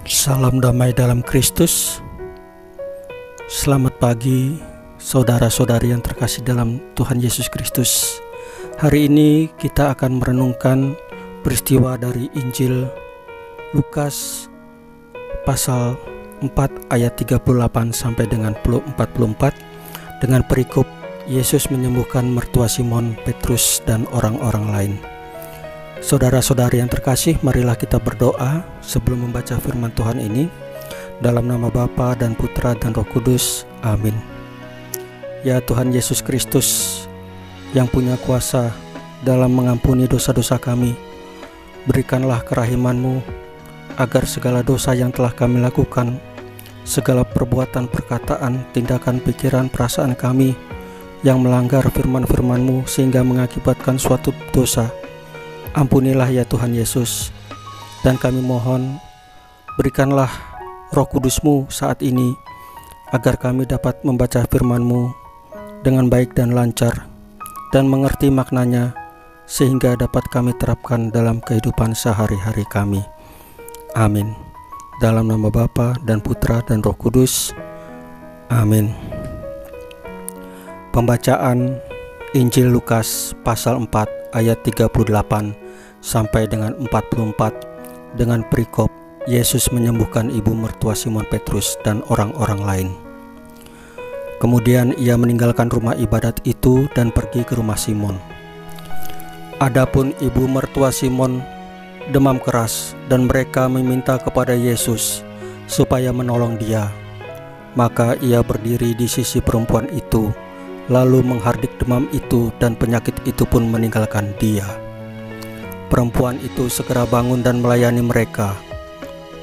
Salam damai dalam Kristus. Selamat pagi saudara-saudari yang terkasih dalam Tuhan Yesus Kristus. Hari ini kita akan merenungkan peristiwa dari Injil Lukas pasal 4 ayat 38 sampai dengan 44 dengan perikop Yesus menyembuhkan mertua Simon Petrus dan orang-orang lain. Saudara-saudari yang terkasih, marilah kita berdoa sebelum membaca firman Tuhan ini. Dalam nama Bapa dan Putra dan Roh Kudus, amin. Ya Tuhan Yesus Kristus yang punya kuasa dalam mengampuni dosa-dosa kami, berikanlah kerahiman-Mu agar segala dosa yang telah kami lakukan, segala perbuatan, perkataan, tindakan, pikiran, perasaan kami yang melanggar firman-firman-Mu sehingga mengakibatkan suatu dosa, ampunilah ya Tuhan Yesus. Dan kami mohon, berikanlah Roh Kudus-Mu saat ini agar kami dapat membaca firman-Mu dengan baik dan lancar dan mengerti maknanya sehingga dapat kami terapkan dalam kehidupan sehari-hari kami. Amin. Dalam nama Bapa dan Putra dan Roh Kudus, amin. Pembacaan Injil Lukas pasal 4 ayat 38 sampai dengan 44 dengan perikop Yesus menyembuhkan ibu mertua Simon Petrus dan orang-orang lain. Kemudian ia meninggalkan rumah ibadat itu dan pergi ke rumah Simon. Adapun ibu mertua Simon demam keras dan mereka meminta kepada Yesus supaya menolong dia. Maka ia berdiri di sisi perempuan itu, lalu menghardik demam itu dan penyakit itu pun meninggalkan dia. Perempuan itu segera bangun dan melayani mereka.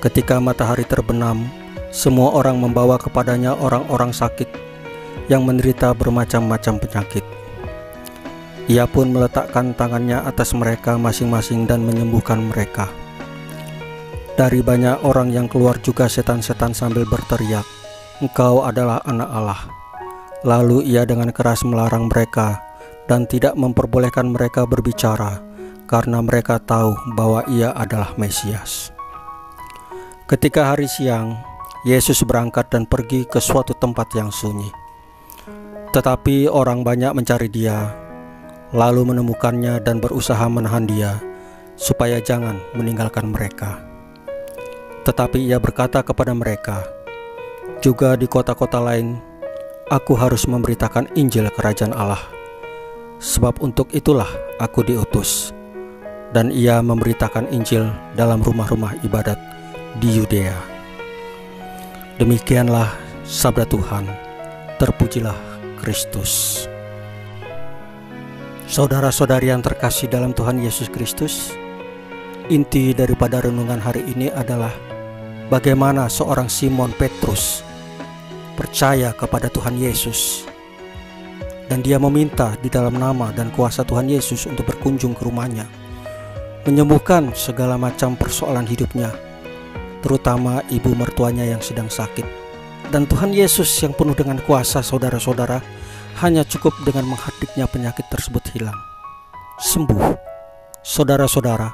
Ketika matahari terbenam, semua orang membawa kepadanya orang-orang sakit yang menderita bermacam-macam penyakit. Ia pun meletakkan tangannya atas mereka masing-masing dan menyembuhkan mereka. Dari banyak orang yang keluar juga setan-setan sambil berteriak, "Engkau adalah Anak Allah." Lalu ia dengan keras melarang mereka dan tidak memperbolehkan mereka berbicara, karena mereka tahu bahwa ia adalah Mesias. Ketika hari siang, Yesus berangkat dan pergi ke suatu tempat yang sunyi. Tetapi orang banyak mencari dia, lalu menemukannya dan berusaha menahan dia, supaya jangan meninggalkan mereka. Tetapi ia berkata kepada mereka, "Juga di kota-kota lain, aku harus memberitakan Injil Kerajaan Allah. Sebab untuk itulah aku diutus." Dan ia memberitakan Injil dalam rumah-rumah ibadat di Yudea. Demikianlah sabda Tuhan. Terpujilah Kristus. Saudara-saudari yang terkasih dalam Tuhan Yesus Kristus, inti daripada renungan hari ini adalah bagaimana seorang Simon Petrus percaya kepada Tuhan Yesus, dan dia meminta di dalam nama dan kuasa Tuhan Yesus untuk berkunjung ke rumahnya, menyembuhkan segala macam persoalan hidupnya, terutama ibu mertuanya yang sedang sakit. Dan Tuhan Yesus yang penuh dengan kuasa, saudara-saudara, hanya cukup dengan menghardiknya penyakit tersebut hilang, sembuh. Saudara-saudara,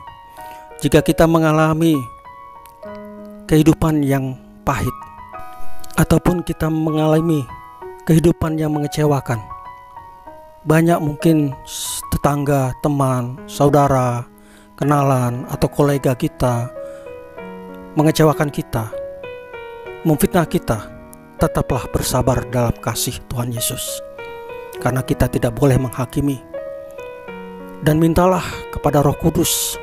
jika kita mengalami kehidupan yang pahit ataupun kita mengalami kehidupan yang mengecewakan, banyak mungkin tetangga, teman, saudara, kenalan atau kolega kita mengecewakan kita, memfitnah kita, tetaplah bersabar dalam kasih Tuhan Yesus, karena kita tidak boleh menghakimi. Dan mintalah kepada Roh Kudus,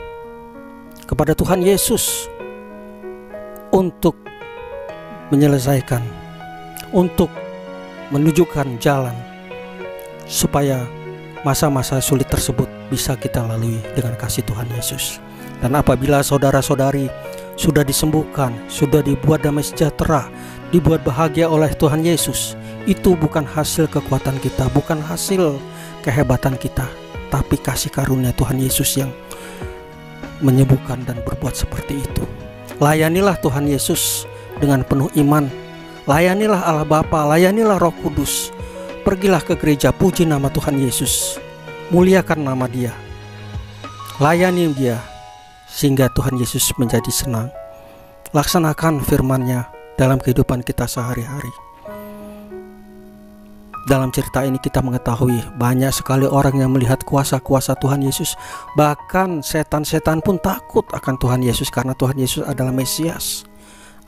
kepada Tuhan Yesus untuk menyelesaikan, untuk menunjukkan jalan supaya masa-masa sulit tersebut bisa kita lalui dengan kasih Tuhan Yesus. Dan apabila saudara-saudari sudah disembuhkan, sudah dibuat damai sejahtera, dibuat bahagia oleh Tuhan Yesus, itu bukan hasil kekuatan kita, bukan hasil kehebatan kita, tapi kasih karunia Tuhan Yesus yang menyembuhkan dan berbuat seperti itu. Layanilah Tuhan Yesus dengan penuh iman. Layanilah Allah Bapa, layanilah Roh Kudus. Pergilah ke gereja, puji nama Tuhan Yesus, muliakan nama Dia, layani Dia, sehingga Tuhan Yesus menjadi senang Laksanakan firman-Nya dalam kehidupan kita sehari-hari. Dalam cerita ini kita mengetahui banyak sekali orang yang melihat kuasa-kuasa Tuhan Yesus. Bahkan setan-setan pun takut akan Tuhan Yesus karena Tuhan Yesus adalah Mesias,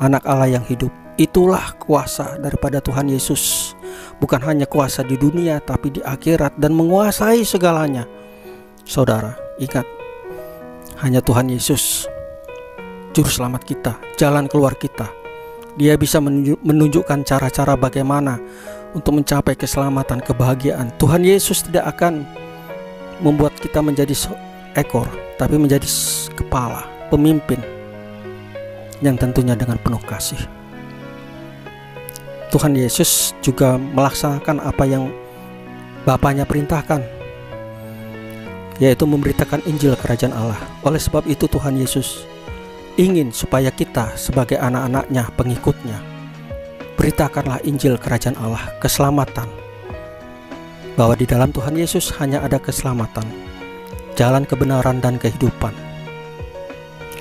Anak Allah yang hidup. Itulah kuasa daripada Tuhan Yesus. Bukan hanya kuasa di dunia, tapi di akhirat dan menguasai segalanya. Saudara, ingat, hanya Tuhan Yesus juru selamat kita, jalan keluar kita. Dia bisa menunjukkan cara-cara bagaimana untuk mencapai keselamatan, kebahagiaan. Tuhan Yesus tidak akan membuat kita menjadi ekor, tapi menjadi kepala, pemimpin yang tentunya dengan penuh kasih. Tuhan Yesus juga melaksanakan apa yang Bapaknya perintahkan, yaitu memberitakan Injil Kerajaan Allah. Oleh sebab itu Tuhan Yesus ingin supaya kita sebagai anak-anaknya, pengikutnya, beritakanlah Injil Kerajaan Allah, keselamatan. Bahwa di dalam Tuhan Yesus hanya ada keselamatan, jalan kebenaran dan kehidupan.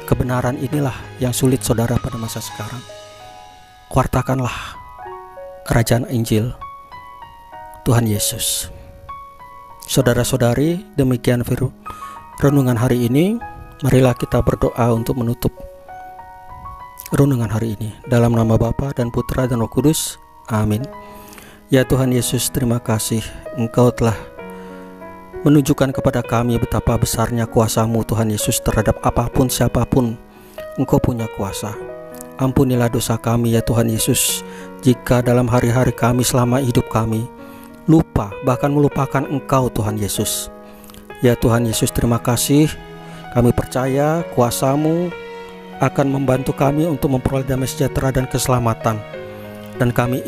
Kebenaran inilah yang sulit saudara pada masa sekarang. Wartakanlah kerajaan Injil Tuhan Yesus. Saudara-saudari, demikian renungan hari ini. Marilah kita berdoa untuk menutup renungan hari ini. Dalam nama Bapa dan Putra dan Roh Kudus. Amin. Ya Tuhan Yesus, terima kasih Engkau telah menunjukkan kepada kami betapa besarnya kuasa-Mu Tuhan Yesus terhadap apapun siapapun. Engkau punya kuasa. Ampunilah dosa kami ya Tuhan Yesus, jika dalam hari-hari kami selama hidup kami lupa, bahkan melupakan Engkau Tuhan Yesus. Ya Tuhan Yesus, terima kasih. Kami percaya kuasa-Mu akan membantu kami untuk memperoleh damai sejahtera dan keselamatan. Dan kami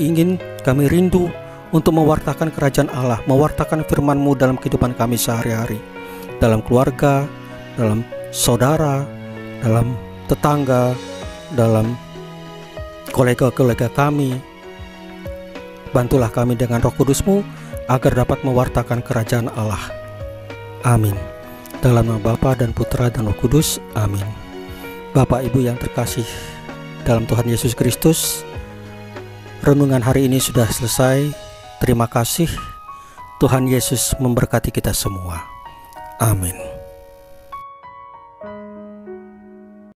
rindu untuk mewartakan kerajaan Allah, mewartakan firman-Mu dalam kehidupan kami sehari-hari, dalam keluarga, dalam saudara, dalam tetangga, dalam kolega-kolega kami. Bantulah kami dengan Roh Kudus-Mu agar dapat mewartakan kerajaan Allah. Amin. Dalam nama Bapa dan Putra dan Roh Kudus. Amin. Bapak Ibu yang terkasih dalam Tuhan Yesus Kristus, renungan hari ini sudah selesai. Terima kasih. Tuhan Yesus memberkati kita semua. Amin.